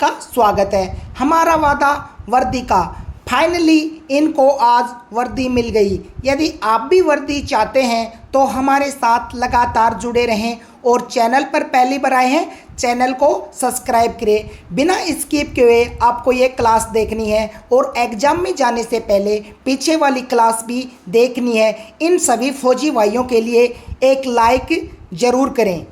आपका स्वागत है। हमारा वादा वर्दी का, फाइनली इनको आज वर्दी मिल गई। यदि आप भी वर्दी चाहते हैं तो हमारे साथ लगातार जुड़े रहें और चैनल पर पहली बार आए हैं चैनल को सब्सक्राइब करें। बिना स्किप किए आपको ये क्लास देखनी है और एग्ज़ाम में जाने से पहले पीछे वाली क्लास भी देखनी है। इन सभी फौजी भाइयों के लिए एक लाइक ज़रूर करें।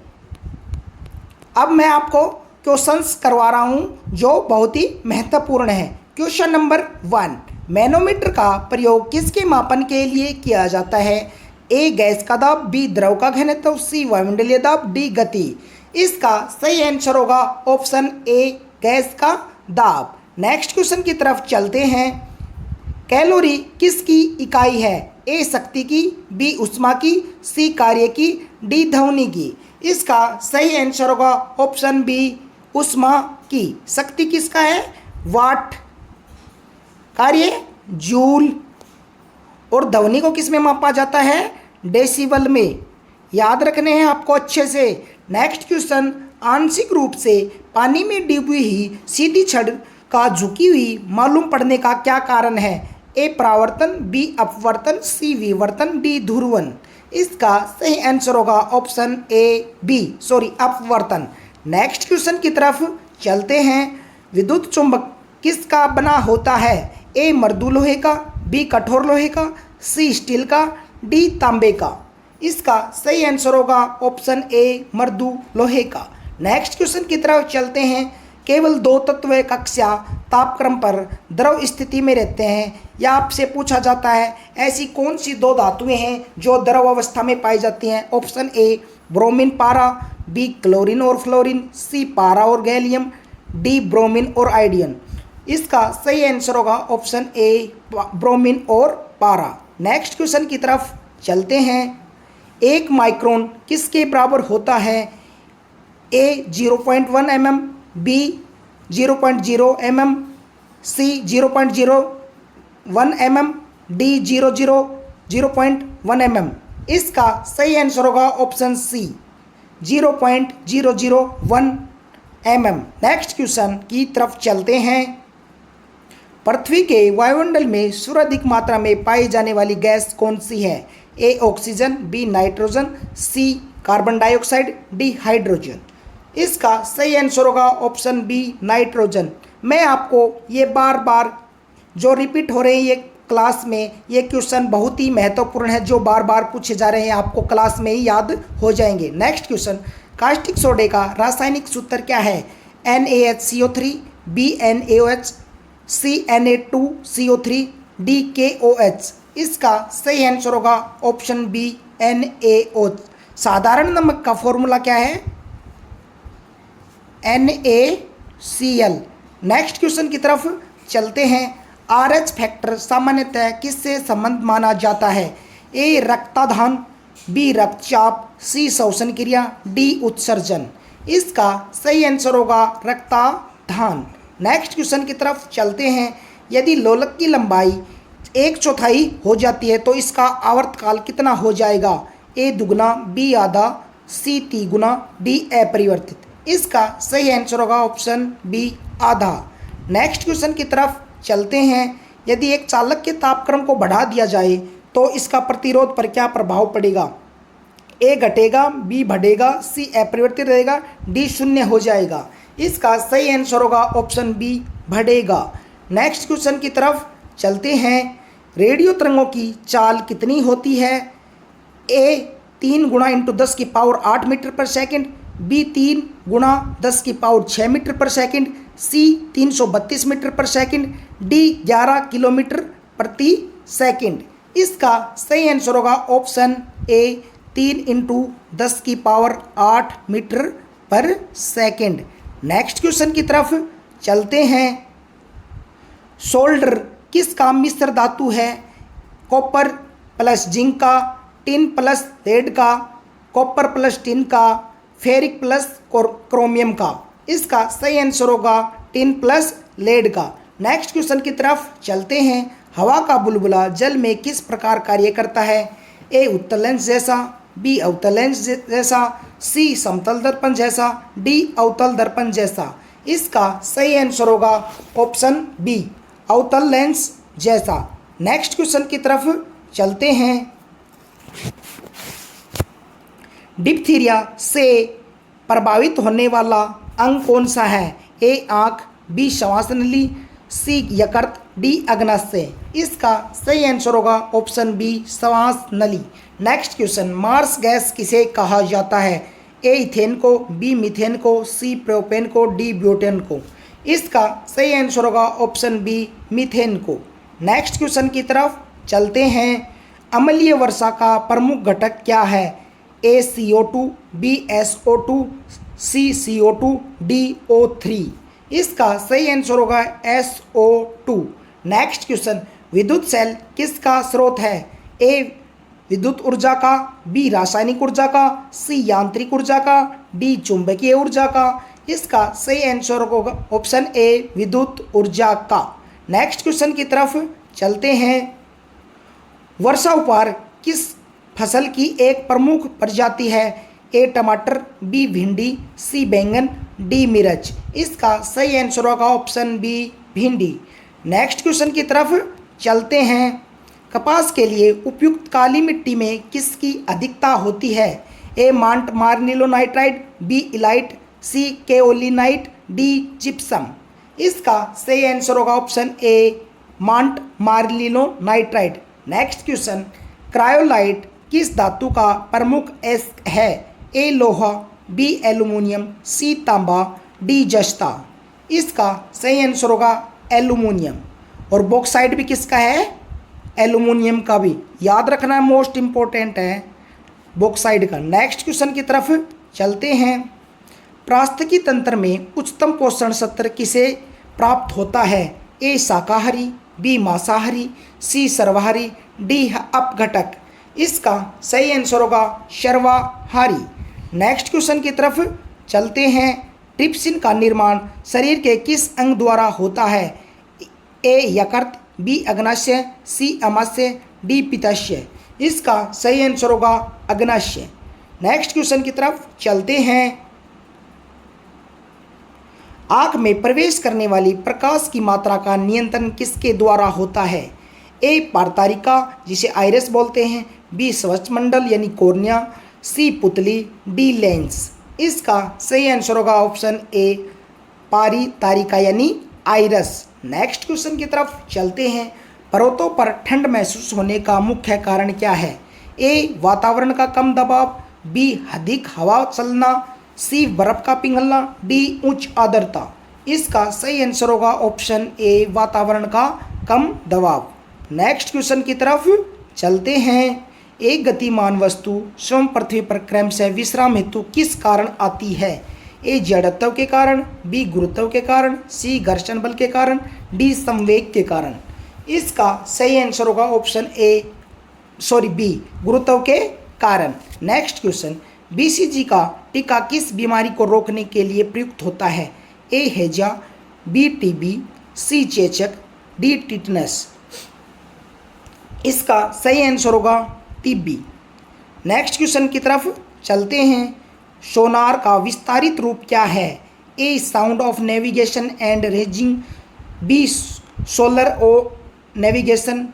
अब मैं आपको क्वेश्चंस करवा रहा हूं जो बहुत ही महत्वपूर्ण है। क्वेश्चन नंबर 1, मैनोमीटर का प्रयोग किसके मापन के लिए किया जाता है? ए गैस का दाब, बी द्रव का घनत्व, सी वायुमंडलीय दाब, डी गति। इसका सही आंसर होगा ऑप्शन ए गैस का दाब। नेक्स्ट क्वेश्चन की तरफ चलते हैं। कैलोरी किसकी इकाई है? ए शक्ति की, बी ऊष्मा की, सी कार्य की, डी ध्वनि की। इसका सही आंसर होगा ऑप्शन बी ऊष्मा की। शक्ति किसका है? वाट, कार्य जूल, और ध्वनि को किस में मापा जाता है? डेसिबल में। याद रखने हैं आपको अच्छे से। नेक्स्ट क्वेश्चन, आंशिक रूप से पानी में डूबी हुई सीधी छड़ का झुकी हुई मालूम पड़ने का क्या कारण है? ए परावर्तन, बी अपवर्तन, सी विवर्तन, डी ध्रुवन। इसका सही आंसर होगा ऑप्शन अपवर्तन। नेक्स्ट क्वेश्चन की तरफ चलते हैं। विद्युत चुंबक किसका बना होता है? ए मृदु लोहे का, बी कठोर लोहे का, सी स्टील का, डी तांबे का। इसका सही आंसर होगा ऑप्शन ए मृदु लोहे का। नेक्स्ट क्वेश्चन की तरफ चलते हैं। केवल दो तत्व कक्षा तापक्रम पर द्रव स्थिति में रहते हैं। या आपसे पूछा जाता है ऐसी कौन सी दो धातुएं हैं जो द्रव अवस्था में पाई जाती हैं? ऑप्शन ए ब्रोमीन पारा, बी क्लोरीन और फ्लोरीन, सी पारा और गैलियम, डी ब्रोमीन और आयोडीन। इसका सही आंसर होगा ऑप्शन ए ब्रोमीन और पारा। नेक्स्ट क्वेश्चन की तरफ चलते हैं। एक माइक्रोन किसके बराबर होता है? A 0.1 mm, B 0.0 mm, C 0.01 mm, D 0.1 mm। इसका सही आंसर होगा option C 0.001 mm। Next question की तरफ चलते हैं। पृथ्वी के वायुमंडल में सर्वाधिक मात्रा में पाई जाने वाली गैस कौन सी है? A oxygen, B nitrogen, C carbon dioxide, D hydrogen. इसका सही आंसर होगा ऑप्शन बी नाइट्रोजन। मैं आपको ये बार बार जो रिपीट हो रहे हैं ये क्लास में, ये क्वेश्चन बहुत ही महत्वपूर्ण है जो बार बार पूछे जा रहे हैं, आपको क्लास में ही याद हो जाएंगे। नेक्स्ट क्वेश्चन, कास्टिक सोडे का रासायनिक सूत्र क्या है? NaHCO3, बी NaOH, सी Na2CO3, डी KOH। इसका सही आंसर होगा ऑप्शन बी NaOH। साधारण नमक का फॉर्मूला क्या है? NaCl। नेक्स्ट क्वेश्चन की तरफ चलते हैं। RH फैक्टर सामान्यतः किससे संबंध माना जाता है? ए रक्ताधान, बी रक्तचाप, सी श्वसन क्रिया, डी उत्सर्जन। इसका सही आंसर होगा रक्ताधान। नेक्स्ट क्वेश्चन की तरफ चलते हैं। यदि लोलक की लंबाई 1/4 हो जाती है तो इसका आवर्तकाल कितना हो जाएगा? ए दुगुना, बी आधा, सी तिगुना, डी अपरिवर्तित। इसका सही आंसर होगा ऑप्शन बी आधा। नेक्स्ट क्वेश्चन की तरफ चलते हैं। यदि एक चालक के तापक्रम को बढ़ा दिया जाए तो इसका प्रतिरोध पर क्या प्रभाव पड़ेगा? ए घटेगा, बी बढ़ेगा, सी अपरिवर्तित रहेगा, डी शून्य हो जाएगा। इसका सही आंसर होगा ऑप्शन बी बढ़ेगा। नेक्स्ट क्वेश्चन की तरफ चलते हैं। रेडियो तरंगों की चाल कितनी होती है? ए 3 गुणा × 10⁸ मीटर पर सेकंड, बी 3 गुणा 10⁶ मीटर पर सेकंड, सी 332 मीटर पर सेकंड, डी 11 किलोमीटर प्रति सेकंड। इसका सही आंसर होगा ऑप्शन ए 3 × 10⁸ मीटर पर सेकंड। नेक्स्ट क्वेश्चन की तरफ चलते हैं। सोल्डर किसका मिश्र धातु है? कॉपर प्लस जिंक का, टिन प्लस लेड का, कॉपर प्लस टिन का, फेरिक प्लस क्रोमियम का। इसका सही आंसर होगा टिन प्लस लेड का। नेक्स्ट क्वेश्चन की तरफ चलते हैं। हवा का बुलबुला जल में किस प्रकार कार्य करता है? ए उत्तल लेंस जैसा, बी अवतल लेंस जैसा, सी समतल दर्पण जैसा, डी अवतल दर्पण जैसा। इसका सही आंसर होगा ऑप्शन बी, अवतल लेंस जैसा। नेक्स्ट क्वेश्चन की तरफ चलते हैं। डिप्थीरिया से प्रभावित होने वाला अंग कौन सा है? ए आँख, बी श्वास नली, सी यकृत, डी अग्नाशय। इसका सही आंसर होगा ऑप्शन बी, श्वास नली। नेक्स्ट क्वेश्चन, मार्स गैस किसे कहा जाता है? ए इथेन को, बी मीथेन को, सी प्रोपेन को, डी ब्यूटेन को। इसका सही आंसर होगा ऑप्शन बी, मीथेन को। नेक्स्ट क्वेश्चन की तरफ चलते हैं। अम्लीय वर्षा का प्रमुख घटक क्या है? ए CO2, बी SO2, सी CO2, डी O3। इसका सही आंसर होगा SO2। नेक्स्ट क्वेश्चन, विद्युत सेल किसका स्रोत है? ए विद्युत ऊर्जा का, बी रासायनिक ऊर्जा का, सी यांत्रिक ऊर्जा का, डी चुंबकीय ऊर्जा का। इसका सही आंसर होगा ऑप्शन ए, विद्युत ऊर्जा का। नेक्स्ट क्वेश्चन की तरफ चलते हैं। वर्षा उपहार किस फसल की एक प्रमुख प्रजाति है? ए टमाटर, बी भिंडी, सी बैंगन, डी मिर्च। इसका सही आंसर होगा ऑप्शन बी, भिंडी। नेक्स्ट क्वेश्चन की तरफ चलते हैं। कपास के लिए उपयुक्त काली मिट्टी में किसकी अधिकता होती है? A montmorillonite, B illite, C kaolinite, D gypsum. इसका सही आंसर होगा option A, montmorillonite. Next question, cryolite किस धातु का प्रमुख एस है? ए लोहा, बी एल्यूमिनियम, सी तांबा, डी जस्ता। इसका सही आंसर होगा एल्यूमिनियम। और बॉक्साइट भी किसका है? एल्यूमिनियम का भी, याद रखना मोस्ट इम्पोर्टेंट है बॉक्साइट का। नेक्स्ट क्वेश्चन की तरफ चलते हैं। पारिस्थितिकी तंत्र में उच्चतम पोषण स्तर किसे प्राप्त होता है? ए शाकाहारी, बी मांसाहारी, सी सर्वाहारी, डी अपघटक। इसका सही आंसर होगा सर्वाहारी। नेक्स्ट क्वेश्चन की तरफ चलते हैं। ट्रिप्सिन का निर्माण शरीर के किस अंग द्वारा होता है? ए यकृत, बी अग्नाशय, सी अमाशय, डी पित्ताशय। इसका सही आंसर होगा अग्नाशय। नेक्स्ट क्वेश्चन की तरफ चलते हैं। आँख में प्रवेश करने वाली प्रकाश की मात्रा का नियंत्रण किसके द्वारा होता है? ए पारतारिका जिसे आइरिस बोलते हैं, बी श्वसनमंडल यानी कॉर्निया, सी पुतली, डी लेंस। इसका सही आंसर होगा ऑप्शन ए, पारितारिका यानी आइरिस। नेक्स्ट क्वेश्चन की तरफ चलते हैं। पर्वतों पर ठंड महसूस होने का मुख्य कारण क्या है? ए वातावरण का कम दबाव, बी अधिक हवा चलना, सी बर्फ का पिघलना, डी उच्च आर्द्रता। इसका सही आंसर होगा ऑप्शन ए, वातावरण का कम दबाव। नेक्स्ट क्वेश्चन की तरफ चलते हैं। एक गतिमान वस्तु स्वयं पृथ्वी पर क्रमशः विश्राम हेतु किस कारण आती है? ए जड़त्व के कारण, बी गुरुत्व के कारण, सी घर्षण बल के कारण, डी संवेग के कारण। इसका सही आंसर होगा ऑप्शन ए, बी गुरुत्व के कारण। नेक्स्ट क्वेश्चन, BCG का टीका किस बीमारी को रोकने के लिए प्रयुक्त होता है? ए हैजा, बी TB, सी चेचक, डी टिटनस। इसका सही आंसर होगा TB। नेक्स्ट क्वेश्चन की तरफ चलते हैं। सोनार का विस्तारित रूप क्या है? A sound of navigation and ranging, B solar O navigation,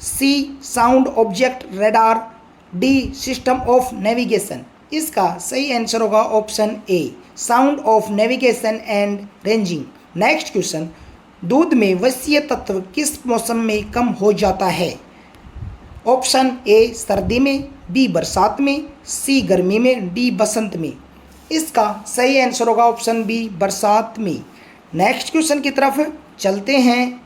C sound object radar, D system of navigation. इसका सही आंसर होगा option A, sound of navigation and ranging. Next question, दूध में वसीय तत्व किस मौसम में कम हो जाता है? ऑप्शन ए सर्दी में, बी बरसात में, सी गर्मी में, डी बसंत में। इसका सही आंसर होगा ऑप्शन बी, बरसात में। नेक्स्ट क्वेश्चन की तरफ चलते हैं।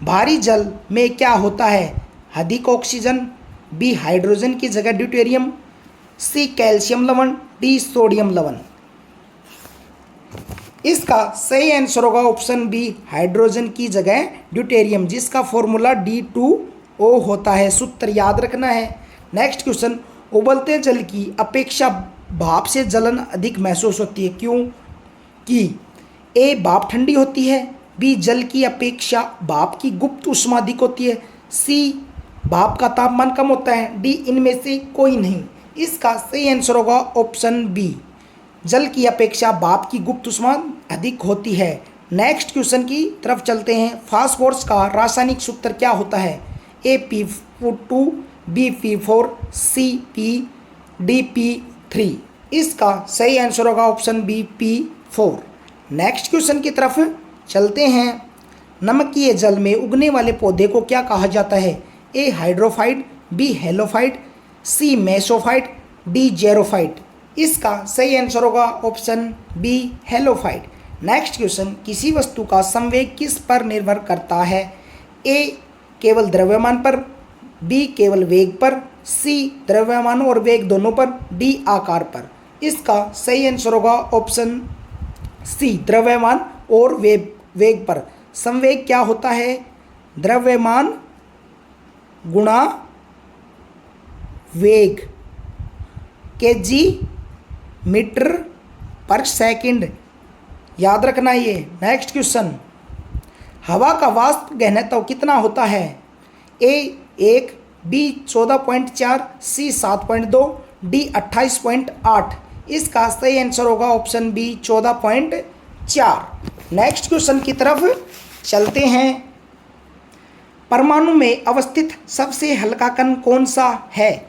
भारी जल में क्या होता है? अधिक ऑक्सीजन, बी हाइड्रोजन की जगह ड्यूटेरियम, सी कैल्शियम लवण, डी सोडियम लवण। इसका सही आंसर होगा ऑप्शन बी, हाइड्रोजन की जगह ड्यूटेरियम, जिसका फॉर्मूला D2O होता है। सूत्र याद रखना है। नेक्स्ट क्वेश्चन, उबलते जल की अपेक्षा भाप से जलन अधिक महसूस होती है, क्यों? कि ए भाप ठंडी होती है, बी जल की अपेक्षा भाप की गुप्त ऊष्मा अधिक होती है, सी भाप का तापमान कम होता है, डी इनमें से कोई नहीं। इसका सही आंसर होगा ऑप्शन बी, जल की अपेक्षा भाप की गुप्त ऊष्मा अधिक होती है। नेक्स्ट क्वेश्चन की तरफ चलते हैं। फास्फोरस का रासायनिक सूत्र क्या होता है? P2, B P4, CP, DP3। इसका सही आंसर होगा option B P4। Next question की तरफ चलते हैं। नमकीय जल में उगने वाले पौधे को क्या कहा जाता है? A hydrophyte, B halophyte, C mesophyte, D xerophyte. इसका सही आंसर होगा option B halophyte. Next question, किसी वस्तु का संवेग किस पर निर्भर करता है? A केवल द्रव्यमान पर, B केवल वेग पर, C द्रव्यमान और वेग दोनों पर, D आकार पर। इसका सही आंसर होगा ऑप्शन सी द्रव्यमान और वेग पर। संवेग क्या होता है? द्रव्यमान गुणा वेग, केजी मीटर पर सेकंड। याद रखना ये। नेक्स्ट क्वेश्चन, हवा का वाष्प घनत्व कितना होता है? A 1, B 14.4, C 7.2, D 28.8। इसका सही आंसर होगा ऑप्शन बी 14.4। नेक्स्ट क्वेश्चन की तरफ चलते हैं। परमाणु में अवस्थित सबसे हल्का कण कौन सा है?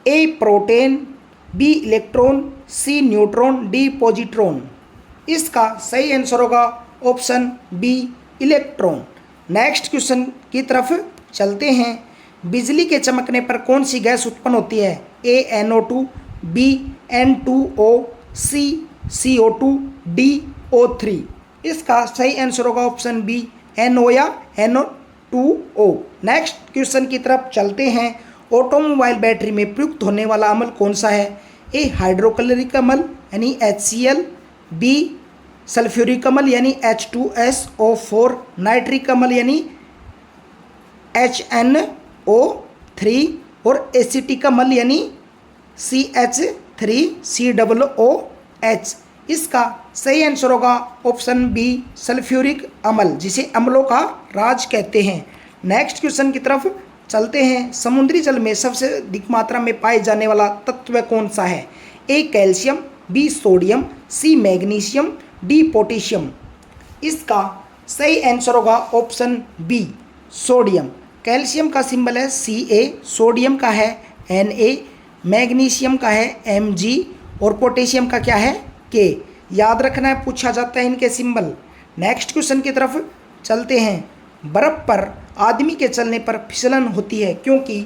A proton, B electron, C neutron, D positron. इसका सही आंसर होगा option B electron. Next question की तरफ चलते हैं। बिजली के चमकने पर कौन सी गैस उत्पन्न होती है? A NO2, B N2O, C CO2, D O3। इसका सही आंसर होगा ऑप्शन बी NO या NO2O। नेक्स्ट क्वेश्चन की तरफ चलते हैं। ऑटोमोबाइल बैटरी में प्रयुक्त होने वाला अम्ल कौन सा है? A हाइड्रोक्लोरिक अम्ल यानी HCl, B सल्फ्यूरिक अम्ल यानी H2SO4, नाइट्रिक अम्ल यानी HNO3 और एसिटिक अम्ल यानी CH3COOH। इसका सही आंसर होगा ऑप्शन बी सल्फ्यूरिक अम्ल, जिसे अम्लों का राज कहते हैं। नेक्स्ट क्वेश्चन की तरफ चलते हैं। समुद्री जल में सबसे अधिक मात्रा में पाए जाने वाला तत्व कौन सा है? A calcium, B sodium, C magnesium, D potassium. इसका सही आंसर होगा ऑप्शन बी सोडियम। कैल्शियम का सिंबल है Ca, सोडियम का है Na, मैग्नीशियम का है Mg और पोटेशियम का क्या है K। याद रखना है, पूछा जाता है इनके सिंबल। नेक्स्ट क्वेश्चन की तरफ चलते हैं। बर्फ़ पर आदमी के चलने पर फिसलन होती है क्योंकि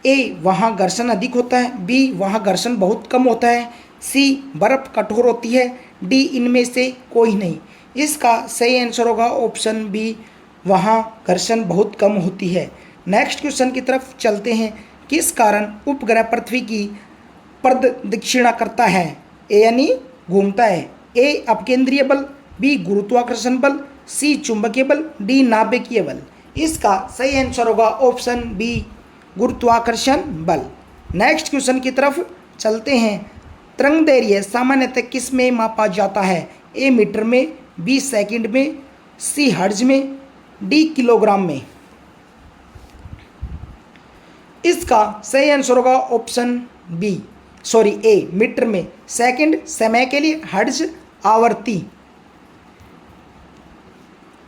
A वहाँ घर्षण अधिक होता है, B वहाँ घर्षण बहुत कम होता है, C बर्फ़ कठोर होती है, D इनमें से कोई नहीं। इसका सही आंसर होगा ऑप्शन बी वहाँ घर्षण बहुत कम होती है। नेक्स्ट क्वेश्चन की तरफ चलते हैं। किस कारण उपग्रह पृथ्वी की प्रदक्षिणा करता है? ए यानी घूमता है। A अपकेंद्रीय बल, B गुरुत्वाकर्षण बल, C चुंबकीय बल, D नाभिकीय बल। इसका सही आंसर होगा ऑप्शन बी गुरुत्वाकर्षण बल। नेक्स्ट क्वेश्चन की तरफ चलते हैं। तरंगदैर्घ्य सामान्यतः किस में मापा जाता है? A मीटर में, B सेकंड में, C हर्ट्ज में, D किलोग्राम में। इसका सही आंसर होगा ऑप्शन A मीटर में, सेकंड समय के लिए, हर्ट्ज आवर्ती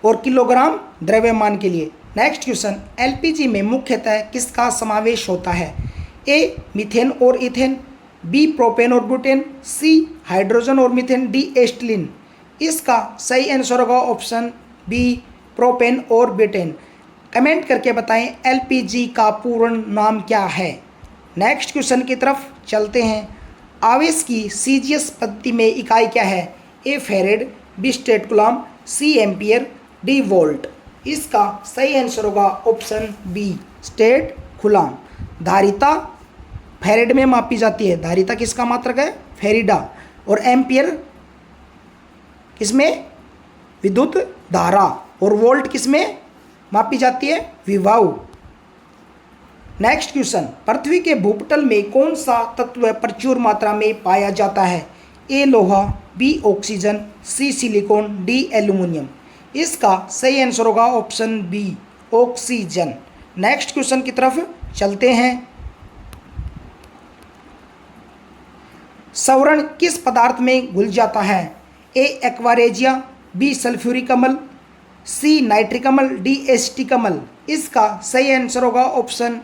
और किलोग्राम द्रव्यमान के लिए। नेक्स्ट क्वेश्चन, एलपीजी में मुख्यतः किसका समावेश होता है? A मीथेन और इथेन, B प्रोपेन और ब्यूटेन, C हाइड्रोजन और मीथेन, D एस्टिलीन। इसका सही आंसर होगा ऑप्शन बी प्रोपेन और ब्यूटेन। कमेंट करके बताएं एलपीजी का पूर्ण नाम क्या है। नेक्स्ट क्वेश्चन की तरफ चलते हैं। आवेश की सीजीएस पद्धति में इकाई क्या है? A farad, B state Coulomb, C ampere, D volt. इसका सही आंसर होगा ऑप्शन बी स्टेट कूलॉम। धारिता फैरेड में मापी जाती है। धारिता किसका मात्रक है? फेरिडा। और एम्पियर किसमें? विद्युत धारा। और वोल्ट किसमें मापी जाती है? विभव। नेक्स्ट क्वेश्चन, पृथ्वी के भूपटल में कौन सा तत्व प्रचुर मात्रा में पाया जाता है? A लोहा, B oxygen, C silicon, D aluminium. इसका सही आंसर होगा option B oxygen. Next question की तरफ चलते हैं। सवर्ण किस पदार्थ में घुल जाता है? A एक्वारेजिया, बी सल्फ्यूरिक अम्ल, सी नाइट्रिक अम्ल, डी एसिटिक अम्ल। इसका सही आंसर होगा ऑप्शन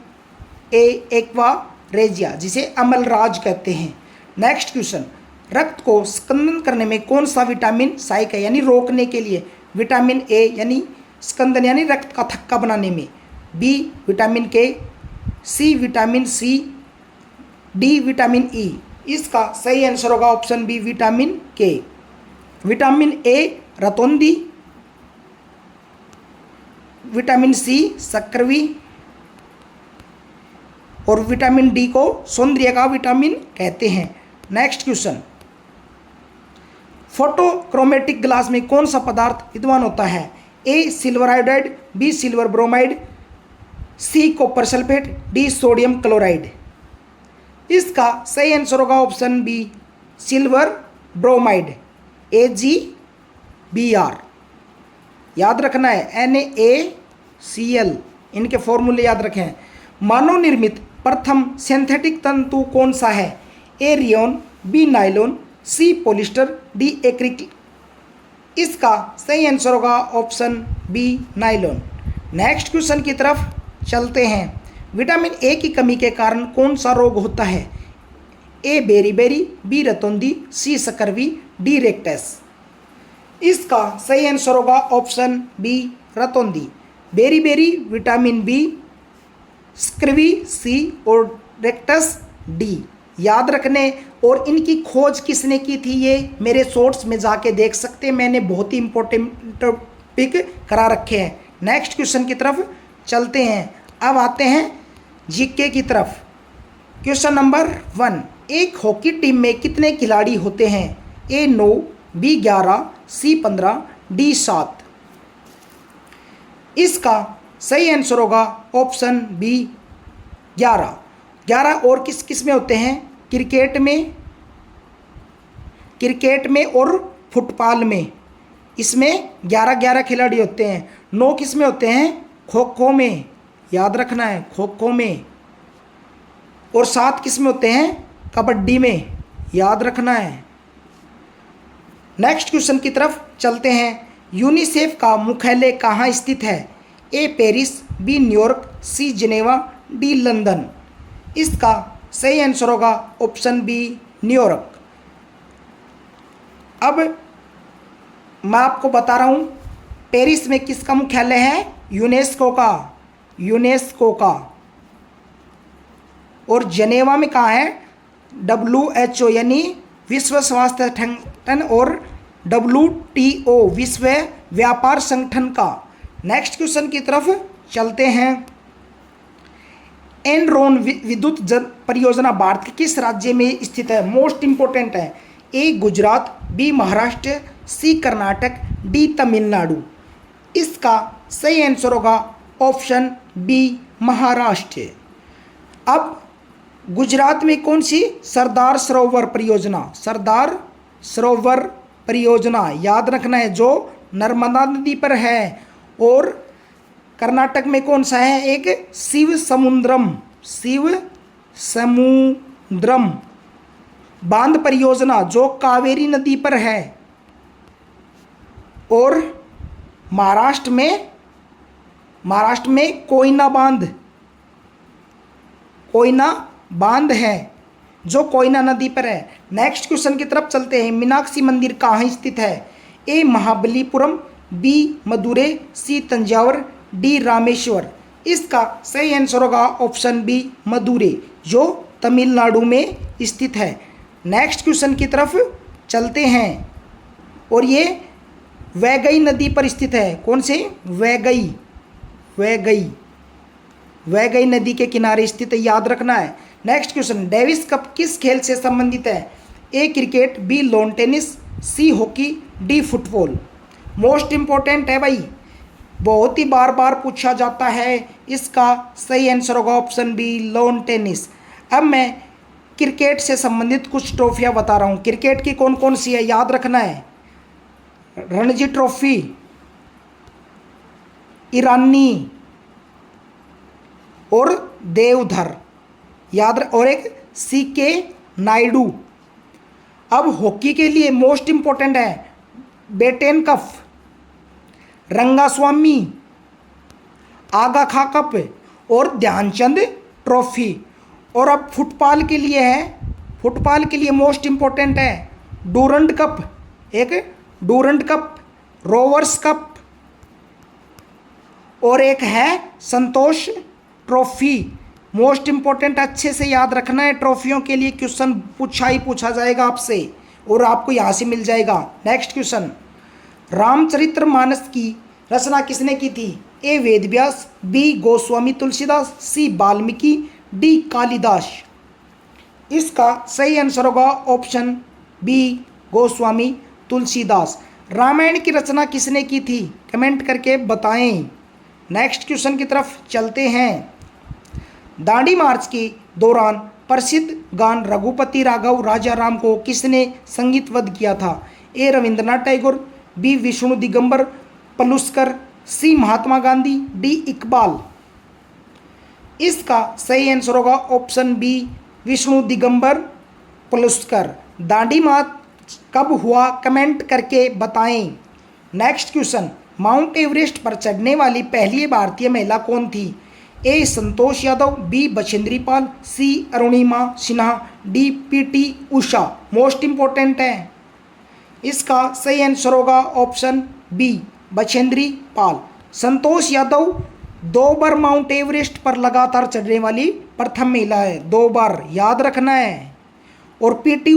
ए एक्वा रेजिया, जिसे अम्लराज कहते हैं। नेक्स्ट क्वेश्चन, रक्त को स्कंदन करने में कौन सा विटामिन सहायक है, यानी रोकने के लिए? विटामिन ए यानी स्कंदन यानी रक्त का थक्का बनाने में, B vitamin K, C vitamin C, D vitamin E. इसका सही आंसर होगा option B vitamin K. Vitamin A रतौंधी, विटामिन सी सक्करवी और विटामिन डी को सौंदर्य का विटामिन कहते हैं। नेक्स्ट क्वेश्चन, फोटोक्रोमेटिक ग्लास में कौन सा पदार्थ विद्यमान होता है? A silver iodide, B silver bromide, C copper sulphate, D sodium chloride. इसका सही आंसर होगा option B silver bromide, AgBr। याद रखना है NaCl, इनके फॉर्मूले याद रखें। मानव निर्मित प्रथम सिंथेटिक तंतु कौन सा है? A rayon, B nylon, C polyester, D acrylic. इसका सही आंसर होगा option B nylon. Next question की तरफ चलते हैं। विटामिन ए की कमी के कारण कौन सा रोग होता है? ए बेरीबेरी, बी रतौंधी, सी सकरवी, डी रेक्टस। इसका सही आंसर होगा ऑप्शन बी रतौंधी। Beriberi vitamin B, scurvy C और रेक्टस डी। याद रखने, और इनकी खोज किसने की थी ये मेरे शॉर्ट्स में जाके देख सकते हैं, मैंने बहुत ही इंपॉर्टेंट टॉपिक करा रखे हैं। नेक्स्ट क्वेश्चन की तरफ चलते हैं। अब आते हैं जीके की तरफ। क्वेश्चन नंबर 1, एक हॉकी टीम में कितने खिलाड़ी होते हैं? ए 9, बी 11, सी 15, डी 7। इसका सही आंसर होगा ऑप्शन बी 11। 11 और किस किस में होते हैं? क्रिकेट में और फुटबॉल में। इसमें 11 खिलाड़ी होते हैं। 9 किस में होते हैं? खो खो में, याद रखना है, खो खो में। और 7 किस में होते हैं? कबड्डी में, याद रखना है। नेक्स्ट क्वेश्चन की तरफ चलते हैं। यूनिसेफ का मुख्यालय कहाँ स्थित है? A Paris, B New York, C Geneva, D London. इसका सही आंसर होगा ऑप्शन बी न्यूयॉर्क। अब मैं आपको बता रहा हूँ पेरिस में किसका मुख्यालय है? यूनेस्को का। और जेनेवा में कहाँ है? WHO यानी विश्व स्वास्थ्य संगठन और WTO विश्व व्यापार संगठन का। नेक्स्ट क्वेश्चन की तरफ चलते हैं। एनरॉन विद्युत जल परियोजना भारत के किस राज्य में स्थित है? मोस्ट इंपोर्टेंट है। ए गुजरात, बी महाराष्ट्र, सी कर्नाटक, डी तमिलनाडु। इसका सही आंसर होगा ऑप्शन बी महाराष्ट्र। अब गुजरात में कौन सी? सरदार सरोवर परियोजना याद रखना है, जो नर्मदा नदी पर है। और कर्नाटक में कौन सा है? एक शिव समुद्रम बांध परियोजना जो कावेरी नदी पर है। और महाराष्ट्र में कोयना बांध है जो कोयना नदी पर है। नेक्स्ट क्वेश्चन की तरफ चलते हैं। मीनाक्षी मंदिर कहाँ स्थित है? ए महाबलीपुरम, बी मदुरै, सी तंजावर, डी रामेश्वर। इसका सही आंसर होगा ऑप्शन बी मदुरै, जो तमिलनाडु में स्थित है। नेक्स्ट क्वेश्चन की तरफ चलते हैं। और ये वैगई नदी पर स्थित है। कौन से? वैगई नदी के किनारे स्थित है, याद रखना है। नेक्स्ट क्वेश्चन, डेविस कप किस खेल से संबंधित है? A cricket, B lawn tennis, C hockey, D football. Most important है भाई, बहुत ही बार पूछा जाता है। इसका सही आंसर होगा ऑप्शन बी लॉन टेनिस। अब मैं क्रिकेट से संबंधित कुछ ट्रॉफियाँ बता रहा हूँ। क्रिकेट की कौन कौन सी है याद रखना है। रणजी ट्रॉफी, ईरानी और देवधर और एक CK नायडू। अब हॉकी के लिए मोस्ट इंपॉर्टेंट है बेटेन कप, रंगास्वामी आगा खा कप और ध्यानचंद ट्रॉफी। और अब फुटबॉल के लिए है, फुटबॉल के लिए मोस्ट इम्पोर्टेंट है डूरंड कप, एक डूरंड कप, रोवर्स कप और एक है संतोष ट्रॉफी। मोस्ट इम्पोर्टेंट, अच्छे से याद रखना है, ट्रॉफियों के लिए क्वेश्चन पूछा जाएगा आपसे और आपको यहाँ से मिल जाएगा। नेक्स्ट क्वेश्चन, रामचरितमानस की रचना किसने की थी? ए वेदव्यास, बी गोस्वामी तुलसीदास, सी वाल्मीकि, डी कालिदास। इसका सही आंसर होगा ऑप्शन बी गोस्वामी तुलसीदास। रामायण की रचना किसने की थी? कमेंट करके बताएं। नेक्स्ट क्वेश्चन की तरफ चलते हैं। दांडी मार्च के दौरान प्रसिद्ध गान रघुपति राघव राजा राम को किसने संगीतबद्ध किया था? ए रविंद्रनाथ टैगोर, बी विष्णु दिगंबर पलुस्कर, सी महात्मा गांधी, डी इकबाल। इसका सही आंसर होगा ऑप्शन बी विष्णु दिगंबर पलुस्कर। दांडी मार्च कब हुआ? कमेंट करके बताएं। नेक्स्ट क्वेश्चन, माउंट एवरेस्ट पर चढ़ने वाली पहली भारतीय महिला कौन थी? ए संतोष यादव, बी बछेंद्री पाल, सी Arunima Sinha, D PT Usha. Most important है, इसका सही आंसर होगा ऑप्शन बी बछेंद्री पाल। संतोष यादव 2 बार माउंट एवरेस्ट पर लगातार चढ़ने वाली प्रथम महिला है, 2 बार, याद रखना है। और पीटी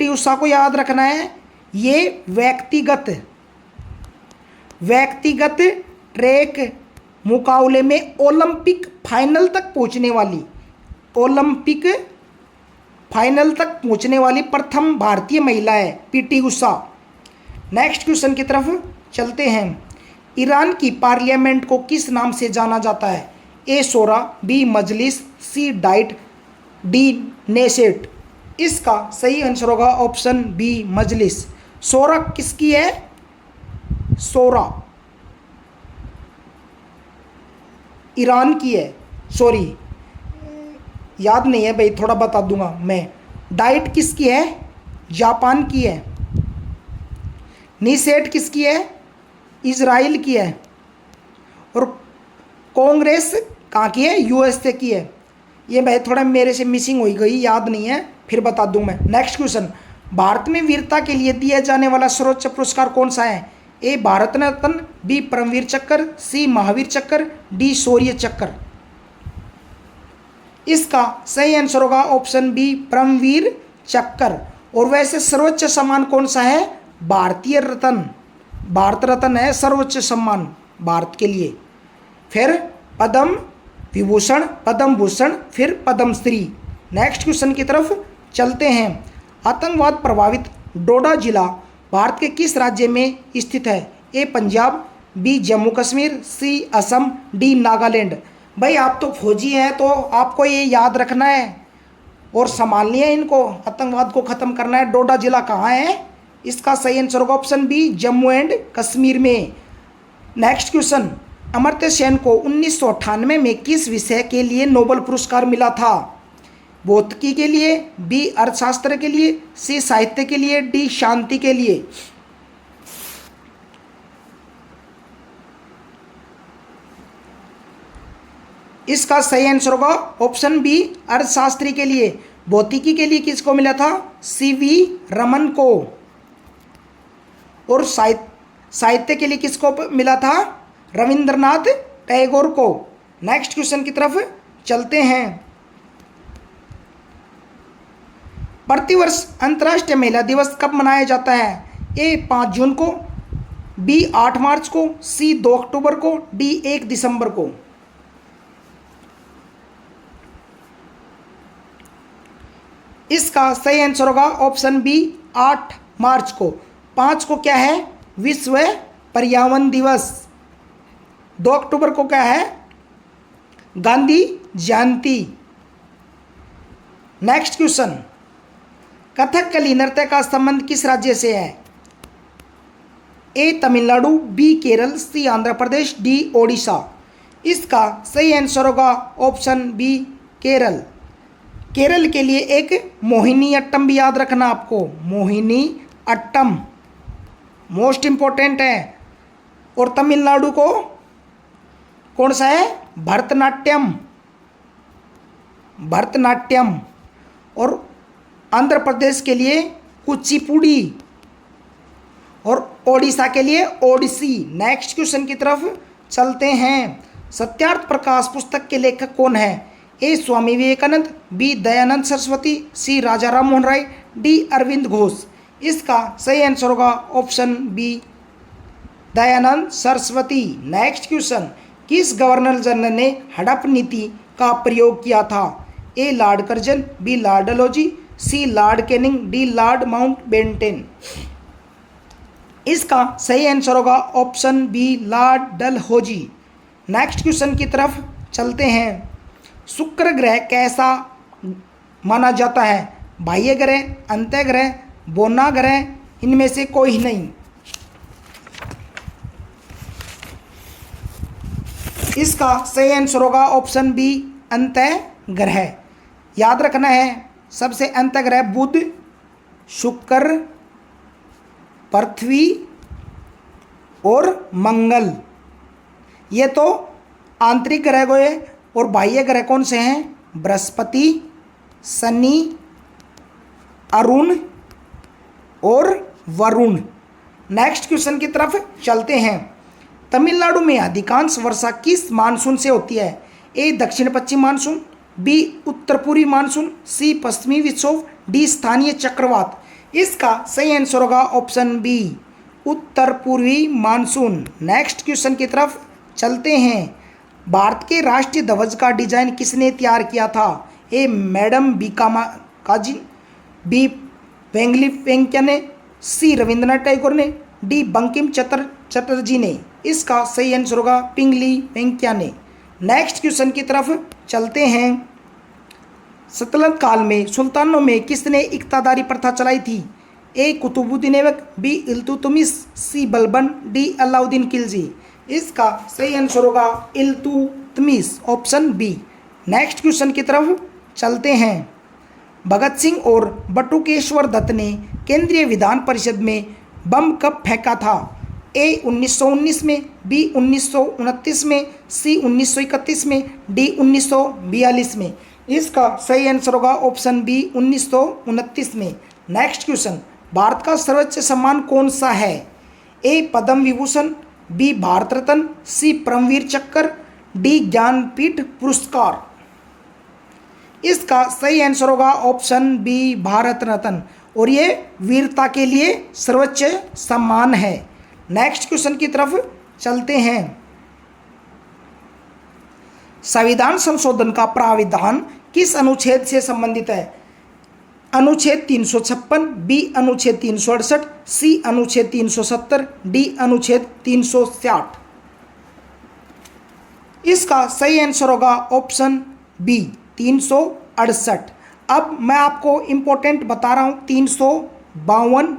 उषा को याद रखना है, ये व्यक्तिगत ट्रैक मुकाबले में ओलंपिक फाइनल तक पहुंचने वाली प्रथम भारतीय महिला है पीटी उषा। नेक्स्ट क्वेश्चन की तरफ चलते हैं। ईरान की पार्लियामेंट को किस नाम से जाना जाता है? ए शोरा, बी मजलिस, सी डाइट, डी नेसेट। इसका सही आंसर होगा ऑप्शन बी मजलिस। शोरा किसकी है? शोरा ईरान की है, सॉरी याद नहीं है भाई, थोड़ा बता दूंगा मैं। डाइट किसकी है? जापान की है। नीसेट किसकी है? इजराइल की है। और कांग्रेस कहाँ की है? यूएसए की है। ये भाई थोड़ा मेरे से मिसिंग हो गई, याद नहीं है, फिर बता दूं मैं। नेक्स्ट क्वेश्चन, भारत में वीरता के लिए दिया जाने वाला सर्वोच्च पुरस्कार कौन सा है? ए भारत रत्न, बी परमवीर चक्र, सी महावीर चक्र, डी शौर्य चक्र। इसका सही आंसर होगा ऑप्शन बी परमवीर चक्र। और वैसे सर्वोच्च सम्मान कौन सा है? भारतीय रत्न, भारत रत्न है सर्वोच्च सम्मान भारत के लिए। फिर पद्म विभूषण, पद्म भूषण, फिर पद्म श्री। नेक्स्ट क्वेश्चन की तरफ चलते हैं। आतंकवाद प्रभावित डोडा जिला भारत के किस राज्य में स्थित है? ए पंजाब, बी जम्मू कश्मीर, सी असम, डी नागालैंड। भाई आप तो फौजी हैं तो आपको ये याद रखना है और संभालनी है इनको, आतंकवाद को ख़त्म करना है। डोडा जिला कहाँ है? इसका सही आंसर होगा option B Jammu and Kashmir में। नेक्स्ट क्वेश्चन, अमर्त्य सेन को 1998 में किस विषय के लिए नोबेल पुरस्कार मिला था? भौतिकी के लिए, बी अर्थशास्त्र के लिए, सी साहित्य के लिए, डी शांति के लिए। इसका सही आंसर होगा ऑप्शन बी अर्थशास्त्री के लिए। भौतिकी के लिए किसको मिला था? सीवी रमन को। और साहित्य के लिए किसको मिला था? रविंद्रनाथ टैगोर को। नेक्स्ट क्वेश्चन की तरफ चलते हैं। प्रतिवर्ष अंतर्राष्ट्रीय महिला दिवस कब मनाया जाता है? ए 5 जून को, बी 8 मार्च को, सी 2 अक्टूबर को, डी 1 दिसंबर को। इसका सही आंसर होगा ऑप्शन बी 8 मार्च को। 5 को क्या है? विश्व पर्यावरण दिवस। 2 अक्टूबर को क्या है? गांधी जयंती। नेक्स्ट क्वेश्चन, कथकली नृत्य का संबंध किस राज्य से है? ए तमिलनाडु, बी केरल, सी आंध्र प्रदेश, डी ओडिशा। इसका सही आंसर होगा ऑप्शन बी केरल। केरल के लिए एक मोहिनी अट्टम भी याद रखना आपको, मोहिनी अट्टम मोस्ट इम्पोर्टेंट है। और तमिलनाडु को कौन सा है? भरतनाट्यम, भरतनाट्यम। और आंध्र प्रदेश के लिए कुचिपुड़ी और ओडिशा के लिए ओडिसी। नेक्स्ट क्वेश्चन की तरफ चलते हैं। सत्यार्थ प्रकाश पुस्तक के लेखक कौन है? A Swami Vivekananda, B Dayanand Saraswati, C Raja Ram Mohan Roy, D Arvind Ghosh. इसका सही आंसर होगा option B Dayanand Saraswati. Next question, किस गवर्नर जनरल ने हड़प नीति का प्रयोग किया था? A lord Curzon, B lord Dalhousie, C lord Canning, D lord Mountbatten. इसका सही आंसर होगा option B lord Dalhousie. Next question की तरफ चलते हैं। शुक्र ग्रह कैसा माना जाता है? बाह्य ग्रह, अंतः ग्रह, बोना ग्रह, इनमें से कोई नहीं। इसका सही आंसर होगा ऑप्शन बी अंतः ग्रह। याद रखना है सबसे अंतः ग्रह बुध, शुक्र, पृथ्वी और मंगल, ये तो आंतरिक ग्रह हुए। और बाह्य ग्रह कौन से हैं? बृहस्पति, शनि, अरुण और वरुण। नेक्स्ट क्वेश्चन की तरफ चलते हैं। तमिलनाडु में अधिकांश वर्षा किस मानसून से होती है? ए दक्षिण पश्चिम मानसून, बी उत्तर पूर्वी मानसून, सी पश्चिमी विक्षोभ, डी स्थानीय चक्रवात। इसका सही आंसर होगा ऑप्शन बी उत्तर पूर्वी मानसून। नेक्स्ट क्वेश्चन की तरफ चलते हैं। भारत के राष्ट्रीय ध्वज का डिजाइन किसने तैयार किया था? ए मैडम बीकामा काजी, बी वेंगली वेंकैया ने, सी रविंद्रनाथ टैगोर ने, डी बंकिम चंद्र चटर्जी ने। इसका सही आंसर होगा पिंगली वेंकैया ने। नेक्स्ट क्वेश्चन की तरफ चलते हैं। सल्तनत काल में सुल्तानों में किसने इक्तादारी प्रथा चलाई थी? A Qutubuddin Aibak, B Iltutmish, C Balban, D Alauddin Khilji. इसका सही आंसर होगा Iltutmish, option B. Next question की तरफ चलते हैं। भगत सिंह और बटुकेश्वर दत्त ने केंद्रीय विधान परिषद में बम कब फेंका था? ए 1919 में, बी 1929 में, सी 1931 में, डी 1942 में। इसका सही आंसर होगा ऑप्शन बी 1929 में। नेक्स्ट क्वेश्चन, भारत का सर्वोच्च सम्मान कौन सा है? ए पद्म विभूषण, बी भारत रत्न, सी परमवीर चक्र, डी ज्ञानपीठ पुरस्कार। इसका सही आंसर होगा ऑप्शन बी भारत रत्न, और ये वीरता के लिए सर्वोच्च सम्मान है। नेक्स्ट क्वेश्चन की तरफ चलते हैं। संविधान संशोधन का प्राविधान किस अनुच्छेद से संबंधित है? अनुच्छेद 356, बी अनुच्छेद 368, सी अनुच्छेद 370, डी अनुच्छेद 360। इसका सही आंसर होगा ऑप्शन बी 368। अब मैं आपको इम्पोर्टेंट बता रहा हूँ 352,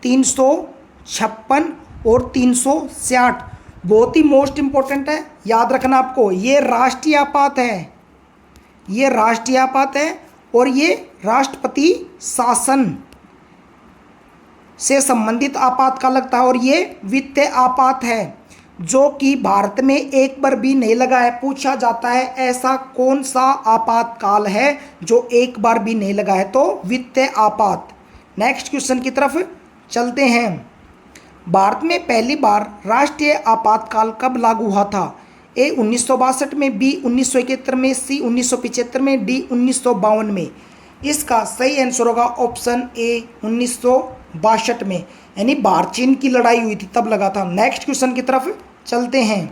356 और 360 बहुत ही मोस्ट इम्पोर्टेंट है। याद रखना आपको, ये राष्ट्रीय आपात है, ये राष्ट्रीय आपात है और ये राष्ट्रपति शासन से संबंधित आपात का लगता है। और ये वित्तीय आपात है जो कि भारत में एक बार भी नहीं लगा है। पूछा जाता है ऐसा कौन सा आपातकाल है जो एक बार भी नहीं लगा है, तो वित्तीय आपात। नेक्स्ट क्वेश्चन की तरफ चलते हैं। भारत में पहली बार राष्ट्रीय आपातकाल कब लागू हुआ था? ए 1962 में, बी 1971 में, सी 1975 में, डी 1952 में। इसका सही आंसर होगा ऑप्शन ए 1962 में, यानी भारत चीन की लड़ाई हुई थी तब लगा था। नेक्स्ट क्वेश्चन की तरफ चलते हैं।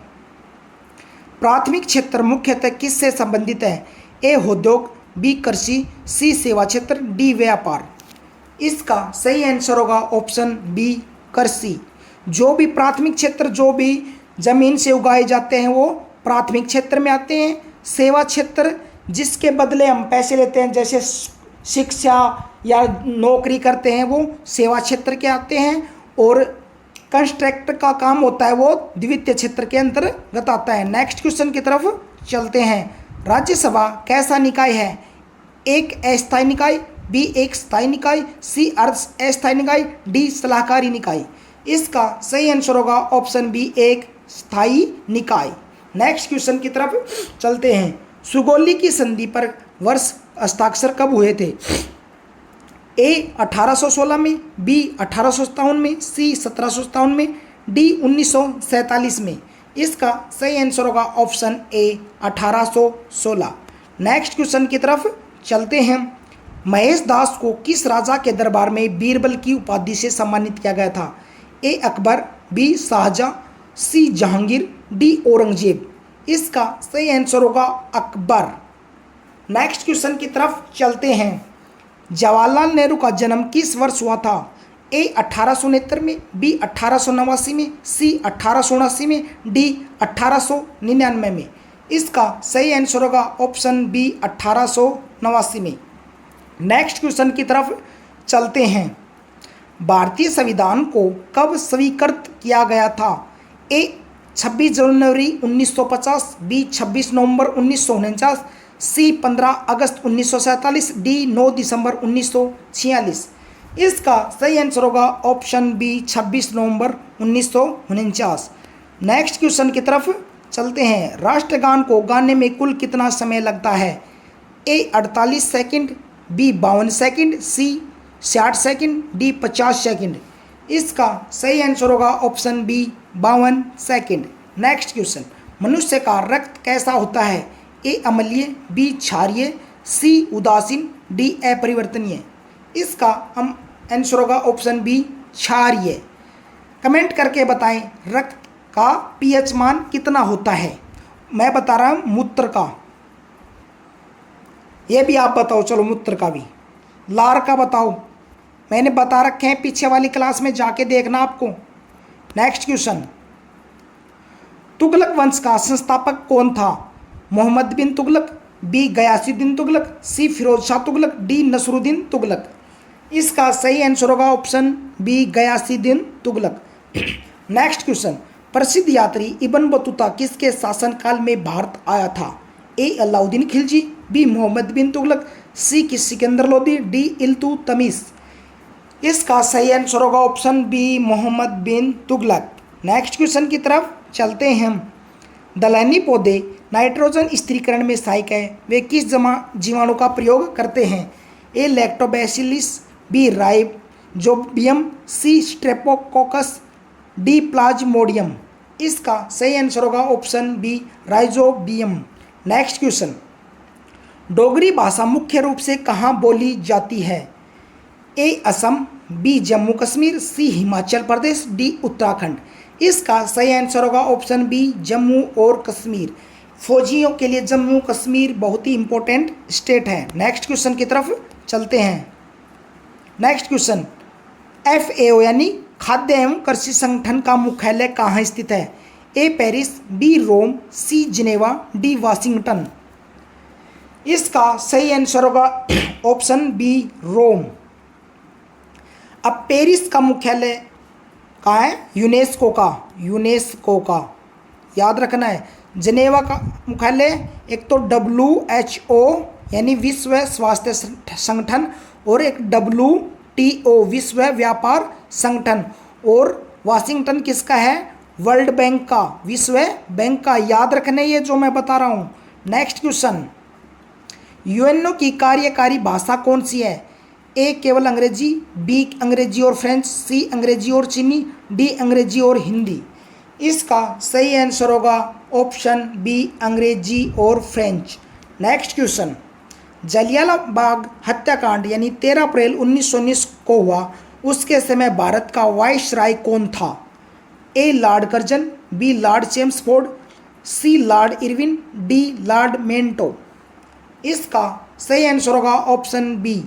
प्राथमिक क्षेत्र मुख्यतः किससे संबंधित है? ए उद्योग, बी कृषि, सी सेवा क्षेत्र, डी व्यापार। इसका सही आंसर होगा ऑप्शन बी कृषि। जो भी प्राथमिक क्षेत्र, जो भी जमीन से उगाए जाते हैं वो प्राथमिक क्षेत्र में आते हैं। सेवा क्षेत्र जिसके बदले हम पैसे लेते हैं, जैसे शिक्षा या नौकरी करते हैं, वो सेवा क्षेत्र के आते हैं। और कंस्ट्रक्ट का काम होता है वो द्वितीय क्षेत्र के अंतर्गत आता है। नेक्स्ट क्वेश्चन की तरफ चलते हैं। राज्यसभा कैसा निकाय है? एक अस्थायी निकाय, बी एक स्थायी निकाय, सी अर्ध अस्थायी निकाय, डी सलाहकारी निकाय। इसका सही आंसर होगा ऑप्शन बी एक स्थायी निकाय। नेक्स्ट क्वेश्चन की तरफ चलते हैं। सुगौली की संधि पर वर्ष हस्ताक्षर कब हुए थे? ए 1816 में, बी 1857 में, सी 1757 में, डी 1947 में। इसका सही आंसर होगा ऑप्शन ए 1816। नेक्स्ट क्वेश्चन की तरफ चलते हैं। महेश दास को किस राजा के दरबार में बीरबल की उपाधि से सम्मानित किया गया था? ए अकबर, बी शाहजहां, सी जहांगीर, डी औरंगजेब। इसका सही आंसर होगा अकबर। नेक्स्ट क्वेश्चन की तरफ चलते हैं। जवाहरलाल नेहरू का जन्म किस वर्ष हुआ था? ए 1869 में, बी 1889 में, सी 1879 में, डी 1899 में। इसका सही आंसर होगा ऑप्शन बी 1889 में। नेक्स्ट क्वेश्चन की तरफ चलते हैं। भारतीय संविधान को कब स्वीकृत किया गया था? ए 26 जनवरी 1950, बी 26 नवंबर 1949, सी 15 अगस्त 1947, डी 9 दिसंबर 1946। इसका सही आंसर होगा ऑप्शन बी 26 नवंबर 1949। नेक्स्ट क्वेश्चन की तरफ चलते हैं। राष्ट्रगान को गाने में कुल कितना समय लगता है? A 48 second, B 52 second, C 60 second, D 50 second. इसका सही आंसर होगा option B 52 second. Next question. मनुष्य का रक्त कैसा होता है? ए अम्लीय, बी क्षारीय, सी उदासीन, डी अपरिवर्तनीय। इसका हम आंसर होगा ऑप्शन बी क्षारीय। कमेंट करके बताएं रक्त का पीएच मान कितना होता है। मैं बता रहा हूँ मूत्र का, ये भी आप बताओ। चलो मूत्र का भी, लार का बताओ, मैंने बता रखे हैं पीछे वाली क्लास में, जाके देखना आपको। Next question. तुगलक वंश का संस्थापक कौन था? Mohammad bin Tughlaq, B Ghiyasuddin Tughlaq, C Firoz Shah Tughlaq, D Nasiruddin Tughlaq. इसका सही आंसर होगा option B Ghiyasuddin Tughlaq. Next question. प्रसिद्ध यात्री इब्न बतूता किसके शासनकाल में भारत आया था? ए अलाउद्दीन खिलजी, बी मोहम्मद बिन तुगलक, सी सिकंदर लोदी, डी इल्तुतमिश। इसका सही आंसर होगा option B Mohammad bin Tughlaq. Next question की तरफ चलते हैं। दलहनी पौधे नाइट्रोजन स्थिरीकरण में सहायक है, वे किस जीवाणु का प्रयोग करते हैं? A lactobacillus, B rhizobium, C streptococcus, D plasmodium. इसका सही आंसर होगा option B rhizobium. Next question. Dogri भाषा मुख्य रूप से कहाँ बोली जाती है? A Assam, B Jammu Kashmir, C Himachal Pradesh, D Uttarakhand. इसका सही आंसर होगा ऑप्शन बी जम्मू और कश्मीर। फौजियों के लिए जम्मू कश्मीर बहुत ही इंपॉर्टेंट स्टेट है। नेक्स्ट क्वेश्चन की तरफ चलते हैं। Next question. FAO यानी खाद्य एवं कृषि संगठन का मुख्यालय कहाँ स्थित है? A Paris, B Rome, C Geneva, D Washington. इसका सही आंसर होगा ऑप्शन बी रोम। अब पेरिस का मुख्यालय कहाँ है? यूनेस्को का याद रखना है। जिनेवा का मुख्यालय एक तो WHO यानी विश्व स्वास्थ्य संगठन, और एक WTO विश्व व्यापार संगठन, और वाशिंगटन किसका है? वर्ल्ड बैंक का, विश्व बैंक का। याद रखना ये जो मैं बता रहा हूँ। Next question. UNO की कार्यकारी भाषा कौन सी है? ए केवल अंग्रेजी, बी अंग्रेजी और फ्रेंच, सी अंग्रेजी और चीनी, डी अंग्रेजी और हिंदी। इसका सही आंसर होगा ऑप्शन बी अंग्रेजी और French. Next question. Jallianwala Bagh हत्याकांड यानी 13 अप्रैल 1919 को हुआ, उसके समय भारत का वाइसराय कौन था? A lord Curzon, B lord Chelmsford, C lord Irwin, D lord Minto. इसका सही आंसर होगा option B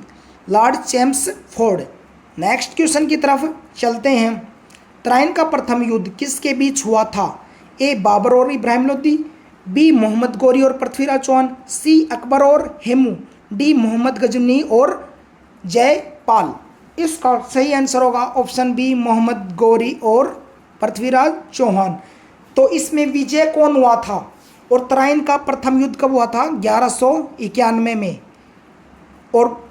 lord Chelmsford. Next question की तरफ चलते हैं। तराइन का प्रथम युद्ध किसके बीच हुआ था? ए बाबर और इब्राहिम लोदी, बी मोहम्मद गौरी और पृथ्वीराज चौहान, सी अकबर और हेमू, डी मोहम्मद गजनी और जयपाल। इसका सही आंसर होगा ऑप्शन बी मोहम्मद गौरी और पृथ्वीराज चौहान। तो इसमें विजय कौन हुआ था? और तराइन का प्रथम युद्ध कब हुआ था? 1191 में, और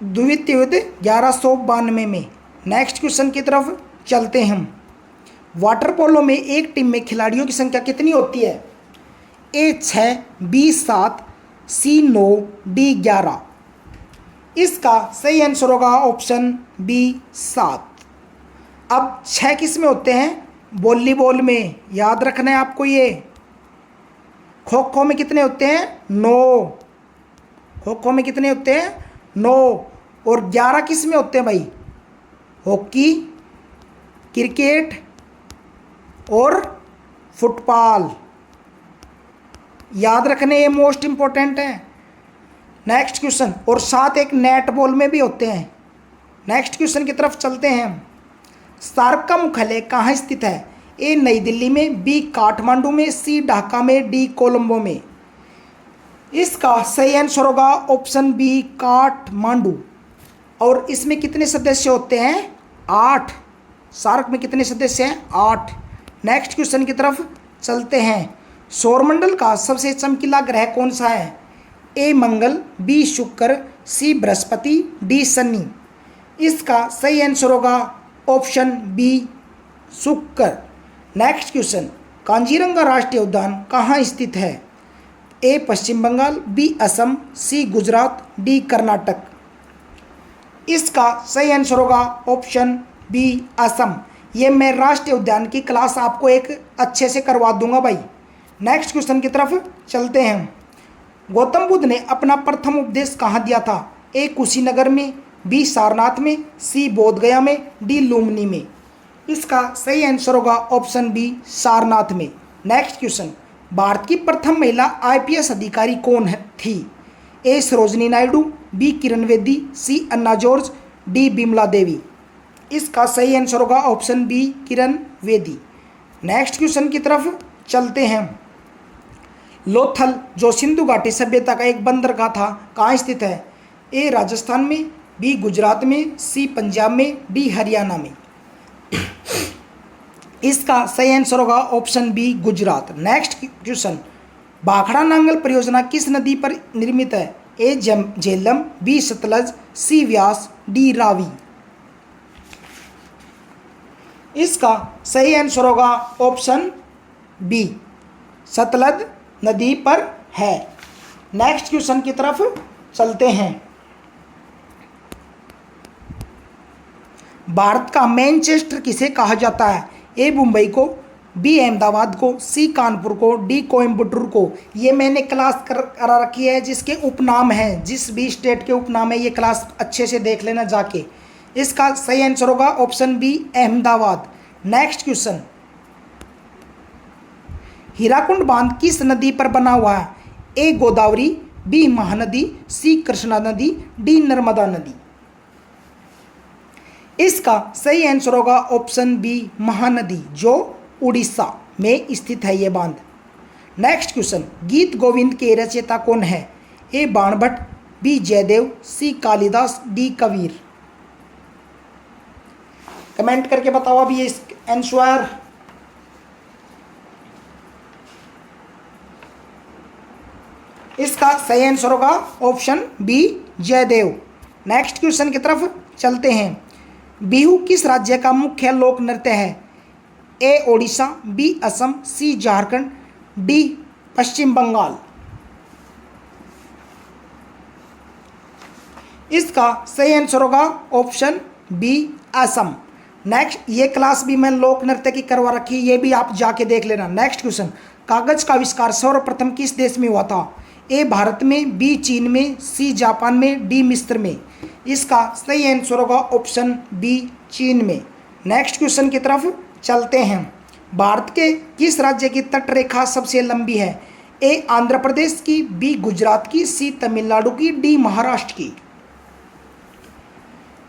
द्वितीय युद्ध 1192 में। नेक्स्ट क्वेश्चन की तरफ चलते हैं। वाटर पोलो में एक टीम में खिलाड़ियों की संख्या कितनी होती है? ए 6, बी 7, सी 9, डी 11। इसका सही आंसर होगा ऑप्शन बी 7। अब 6 किस में होते हैं? वॉलीबॉल में, याद रखना है आपको ये। खो खो में कितने होते हैं? 9। खो खो में कितने होते हैं? 9। और 11 किस में होते हैं भाई? हॉकी, क्रिकेट और फुटबॉल। याद रखने, ये मोस्ट इंपॉर्टेंट है। Next question. और 7 एक नेट बॉल में भी होते हैं। नेक्स्ट क्वेश्चन की तरफ चलते हैं। सार्क का मुख्यालय कहाँ स्थित है? ए नई दिल्ली में, बी काठमांडू में, सी ढाका में, डी कोलंबो में। इसका सही आंसर होगा ऑप्शन बी काठमांडू। और इसमें कितने सदस्य होते हैं? 8। सार्क में कितने सदस्य हैं? 8। नेक्स्ट क्वेश्चन की तरफ चलते हैं। सौरमंडल का सबसे चमकीला ग्रह कौन सा है? ए मंगल, बी शुक्र, सी बृहस्पति, डी शनि। इसका सही आंसर होगा ऑप्शन बी शुक्र। Next question. कांजीरंगा राष्ट्रीय उद्यान कहाँ स्थित है? A Pashchim Bangal, B Assam, C Gujarat, D Karnataka. इसका सही आंसर होगा ऑप्शन बी असम। ये मैं राष्ट्रीय उद्यान की क्लास आपको एक अच्छे से करवा दूंगा भाई। नेक्स्ट क्वेश्चन की तरफ चलते हैं। गौतम बुद्ध ने अपना प्रथम उपदेश कहाँ दिया था? ए कुशीनगर में, बी सारनाथ में, सी बोधगया में, डी लुम्बिनी में। इसका सही आंसर होगा ऑप्शन बी सारनाथ में। Next question. भारत की प्रथम महिला आईपीएस अधिकारी कौन थी? ए सरोजनी नायडू, बी किरण बेदी, सी अन्ना जॉर्ज, डी बिमला देवी। इसका सही आंसर होगा option B Kiran Bedi. Next question की तरफ चलते हैं। लोथल जो सिंधु घाटी सभ्यता का एक बंदरगाह था कहाँ स्थित है? ए राजस्थान में, बी गुजरात में, सी पंजाब में, डी हरियाणा में। इसका सही आंसर होगा option B Gujarat. Next question. Bhakra Nangal परियोजना किस नदी पर निर्मित है? A Jhelum, B Sutlej, C Vyas, D Ravi. इसका सही आंसर होगा ऑप्शन बी सतलज नदी पर है। नेक्स्ट क्वेश्चन की तरफ चलते हैं। भारत का मैनचेस्टर किसे कहा जाता है? ए मुंबई को, बी अहमदाबाद को, सी कानपुर को, डी कोयम्बटूर को। ये मैंने क्लास करा रखी है जिसके उपनाम हैं, जिस भी स्टेट के उपनाम है ये क्लास अच्छे से देख लेना जाके। इसका सही आंसर होगा option B Ahmedabad. Next question. Hirakud बांध किस नदी पर बना हुआ है? A Godavari, B Mahanadi, C Krishna नदी, डी नर्मदा नदी। इसका सही आंसर होगा ऑप्शन बी महानदी, जो उड़ीसा में स्थित है ये बांध। Next question. गीत गोविंद के रचयिता कौन है? A Banabhatta, B Jayadev, C Kalidas, D Kabir. Comment करके बताओ अभी ये आंसर। इसका सही आंसर होगा option B Jayadev. Next question की तरफ चलते हैं। बिहू किस राज्य का मुख्य लोक नृत्य है? ए ओडिशा, बी असम, सी झारखंड, डी पश्चिम बंगाल। इसका सही आंसर होगा ऑप्शन बी असम। नेक्स्ट, ये क्लास भी मैं लोक नृत्य की करवा रखी, ये भी आप जाके देख लेना। Next question. कागज का आविष्कार सर्वप्रथम किस देश में हुआ था? ए भारत में, बी चीन में, सी जापान में, डी मिस्र में। इसका सही आंसर होगा ऑप्शन बी चीन में। नेक्स्ट क्वेश्चन की तरफ चलते हैं। भारत के किस राज्य की तट रेखा सबसे लंबी है? ए आंध्र प्रदेश की, बी गुजरात की, सी तमिलनाडु की, डी महाराष्ट्र की।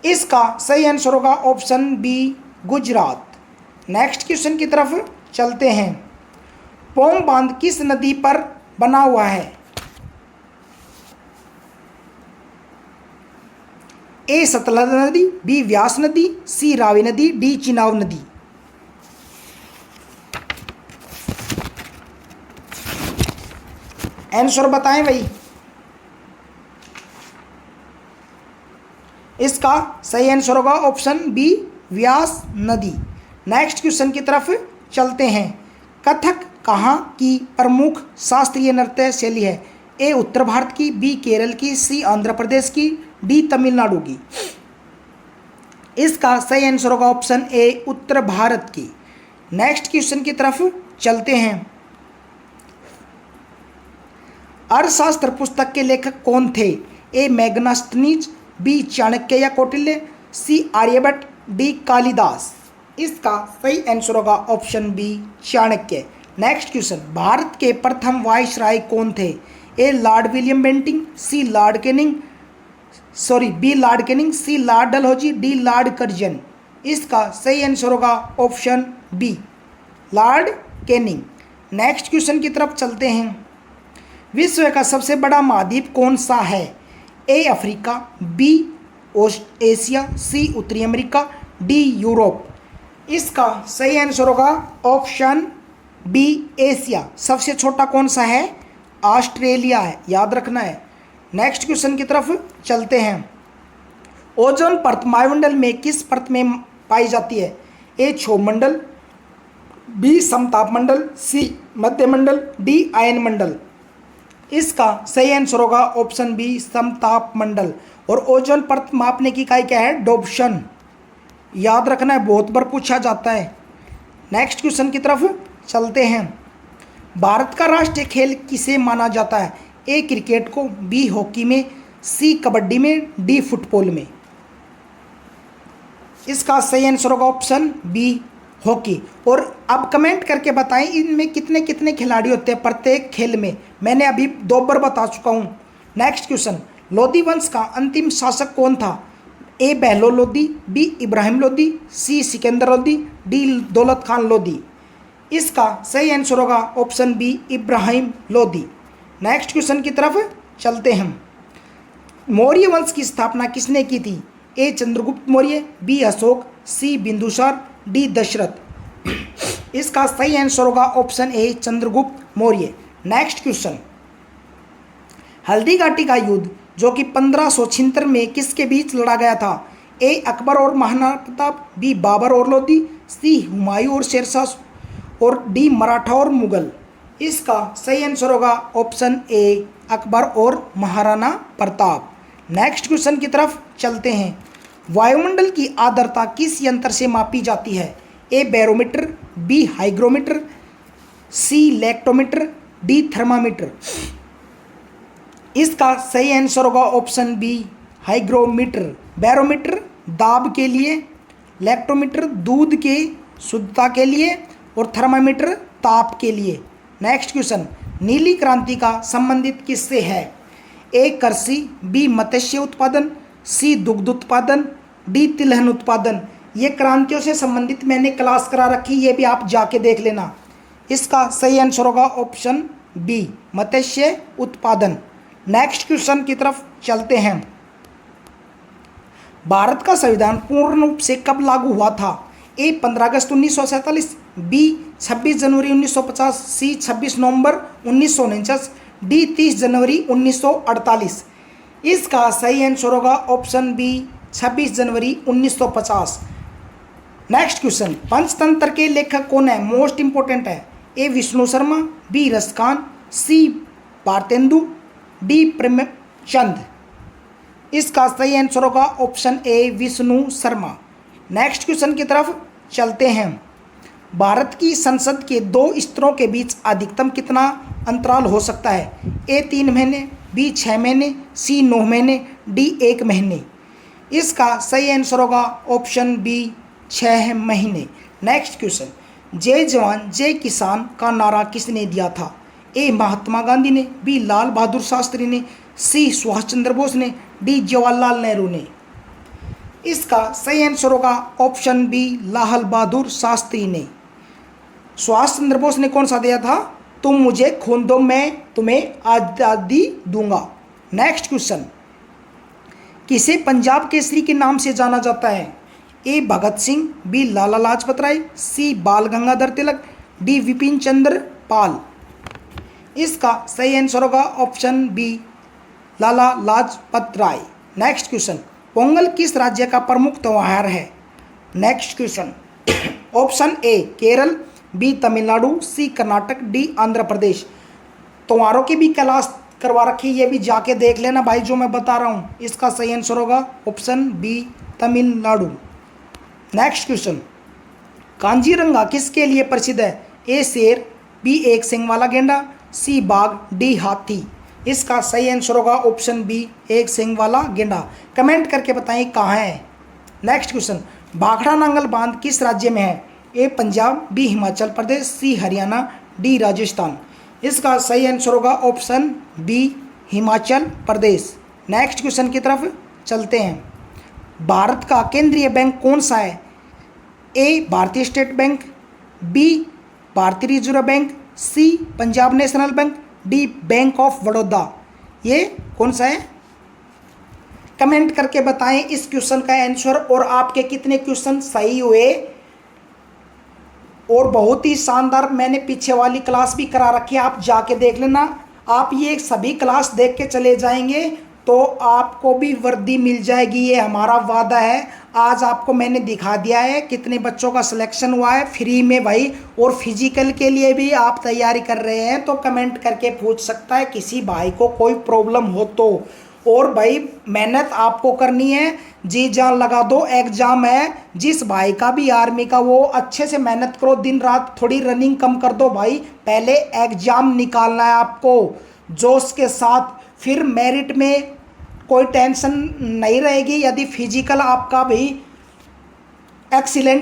इसका सही आंसर होगा option B Gujarat. Next question की तरफ चलते हैं। पोम बांध किस नदी पर बना हुआ है? ए सतलज नदी, बी व्यास नदी, सी रावी नदी, डी चिनाब नदी। आंसर बताएं भाई। इसका सही आंसर होगा ऑप्शन बी व्यास नदी। नेक्स्ट क्वेश्चन की तरफ चलते हैं। कथक कहाँ की प्रमुख शास्त्रीय नृत्य शैली है? ए उत्तर भारत की, बी केरल की, सी आंध्र प्रदेश की, डी तमिलनाडु की। इसका सही आंसर होगा ऑप्शन ए उत्तर भारत की। नेक्स्ट क्वेश्चन की तरफ चलते हैं। अर्थशास्त्र पुस्तक के लेखक कौन थे? ए मैग्नास्टनीज, बी चाणक्य या कौटिल्य, सी आर्यभट्ट, डी कालिदास। इसका सही आंसर होगा option B Chanakya. Next question. Bharat के प्रथम वायसराय कौन थे? A lord William Bentinck, C lord Canning, B lord Canning, C lord Dalhousie, D lord Curzon. इसका सही आंसर होगा option B lord Canning. Next question की तरफ चलते हैं। विश्व का सबसे बड़ा महाद्वीप कौन सा है? ए अफ्रीका, बी एशिया, सी उत्तरी अमेरिका, डी यूरोप। इसका सही आंसर होगा ऑप्शन बी एशिया। सबसे छोटा कौन सा है? ऑस्ट्रेलिया है, याद रखना है। नेक्स्ट क्वेश्चन की तरफ चलते हैं। ओजोन परत वायुमंडल में किस परत में पाई जाती है? ए क्षोभमंडल, बी समताप मंडल, सी मध्यमंडल, डी आयन मंडल। इसका सही आंसर होगा ऑप्शन बी समताप मंडल। और ओजोन परत मापने की इकाई क्या है? डोप्शन, याद रखना है, बहुत बार पूछा जाता है। नेक्स्ट क्वेश्चन की तरफ चलते हैं। भारत का राष्ट्रीय खेल किसे माना जाता है? ए क्रिकेट को, बी हॉकी में, सी कबड्डी में, डी फुटबॉल में। इसका सही आंसर होगा ऑप्शन बी हॉकी। और अब कमेंट करके बताएं इनमें कितने कितने खिलाड़ी होते हैं प्रत्येक खेल में। मैंने अभी 2 बार बता चुका हूं। Next question. लोधी वंश का अंतिम शासक कौन था? A Bahlol Lodi, B Ibrahim Lodi, C Sikandar Lodi, D Daulat Khan Lodi. इसका सही आंसर होगा option B Ibrahim Lodi. Next question की तरफ चलते हैं। मौर्य वंश की स्थापना किसने की थी? ए चंद्रगुप्त मौर्य, बी अशोक, सी बिंदुसार, डी दशरथ। इसका सही आंसर होगा ऑप्शन ए चंद्रगुप्त मौर्य। Next question. हल्दी घाटी का युद्ध जो कि 1576 में किसके बीच लड़ा गया था? ए अकबर और महाराणा प्रताप, बी बाबर और लोधी, सी हुमायूं और शेरशाह, और डी मराठा और मुगल। इसका सही आंसर होगा ऑप्शन ए अकबर और महाराणा प्रताप। नेक्स्ट क्वेश्चन की तरफ चलते हैं। वायुमंडल की आर्द्रता किस यंत्र से मापी जाती है? ए बैरोमीटर, बी हाइग्रोमीटर, सी लैक्टोमीटर, डी थर्मामीटर। इसका सही आंसर होगा ऑप्शन बी हाइग्रोमीटर। बैरोमीटर दाब के लिए, लैक्टोमीटर दूध के शुद्धता के लिए, और थर्मामीटर ताप के लिए। Next question. नीली क्रांति का संबंधित किससे है? ए कृषि, बी मत्स्य उत्पादन, सी दुग्ध उत्पादन, डी तिलहन उत्पादन। ये क्रांतियों से संबंधित मैंने क्लास करा रखी, ये भी आप जाके देख लेना। इसका सही आंसर होगा ऑप्शन बी मत्स्य उत्पादन। नेक्स्ट क्वेश्चन की तरफ चलते हैं। भारत का संविधान पूर्ण रूप से कब लागू हुआ था? ए 15 अगस्त 1947, बी 26 जनवरी 1950, सी 26 नवंबर 1949, डी 30 जनवरी 1948। इसका सही आंसर होगा ऑप्शन बी 26 जनवरी 1950। Next question. पंचतंत्र के लेखक कौन है? मोस्ट इंपोर्टेंट है। A Vishnu Sharma, B Raskhan, C Bharatendu, D Premchand. इसका सही आंसर होगा option A Vishnu Sharma. Next question की तरफ चलते हैं। भारत की संसद के 2 स्तरों के बीच अधिकतम कितना अंतराल हो सकता है? ए 3 महीने, बी 6 महीने, सी 9 महीने, डी 1 महीने। इसका सही आंसर होगा ऑप्शन बी 6 महीने। Next question. जय जवान जय किसान का नारा किसने दिया था? ए महात्मा गांधी ने, बी लाल बहादुर शास्त्री ने, सी सुभाष चंद्र बोस ने, डी जवाहरलाल नेहरू ने। इसका सही आंसर होगा ऑप्शन बी लाल बहादुर शास्त्री ने। सुभाष चंद्र बोस ने कौन सा दिया था? तुम मुझे खून दो मैं तुम्हें आज़ादी दूंगा। Next question. किसे पंजाब केसरी के नाम से जाना जाता है? A Bhagat Singh, B Lala Lajpat Rai, C Bal Gangadhar Tilak, D Bipin Chandra Pal. इसका सही आंसर होगा option B Lala Lajpat Rai. Next question. Pongal किस राज्य का प्रमुख त्योहार है? Next question. Option A Kerala, B Tamil Nadu, C Karnataka, D Andhra Pradesh. तुम्हारों की भी क्लास करवा रखी है, ये भी जाके देख लेना भाई जो मैं बता रहा हूँ। इसका सही आंसर होगा option B Tamil Nadu. Next question, Kaziranga किसके लिए प्रसिद्ध है? ए शेर, बी एक सिंग वाला गेंडा, सी बाघ, डी हाथी। इसका सही आंसर होगा ऑप्शन बी एक सिंग वाला गेंडा। कमेंट करके बताएं कहाँ है। नेक्स्ट क्वेश्चन, भाखड़ा नांगल बांध किस राज्य में है? ए पंजाब, बी हिमाचल प्रदेश, सी हरियाणा, डी राजस्थान। इसका सही आंसर होगा option B Himachal Pradesh. Next question की तरफ चलते हैं। भारत का केंद्रीय बैंक कौन सा है? ए भारतीय स्टेट बैंक, बी भारतीय reserve bank, C Punjab national bank, D bank of Baroda. ये कौन सा है? कमेंट करके बताएं इस क्वेश्चन का आंसर और आपके कितने क्वेश्चन सही हुए। और बहुत ही शानदार मैंने पीछे वाली क्लास भी करा रखी है, आप जाके देख लेना। आप ये सभी क्लास देख के चले जाएंगे तो आपको भी वर्दी मिल जाएगी, ये हमारा वादा है। आज आपको मैंने दिखा दिया है कितने बच्चों का सिलेक्शन हुआ है फ्री में भाई। और फिजिकल के लिए भी आप तैयारी कर रहे हैं तो कमेंट करके पूछ सकता है किसी भाई को कोई प्रॉब्लम हो तो। और भाई मेहनत आपको करनी है, जी जान लगा दो, एग्जाम है। जिस भाई का भी आर्मी का वो अच्छे से मेहनत करो, दिन रात थोड़ी रनिंग कम कर दो भाई। पहले एग्जाम निकालना है आपको जोश के साथ, फिर मेरिट में कोई टेंशन नहीं रहेगी। यदि फिजिकल आपका भी एक्सीलेंट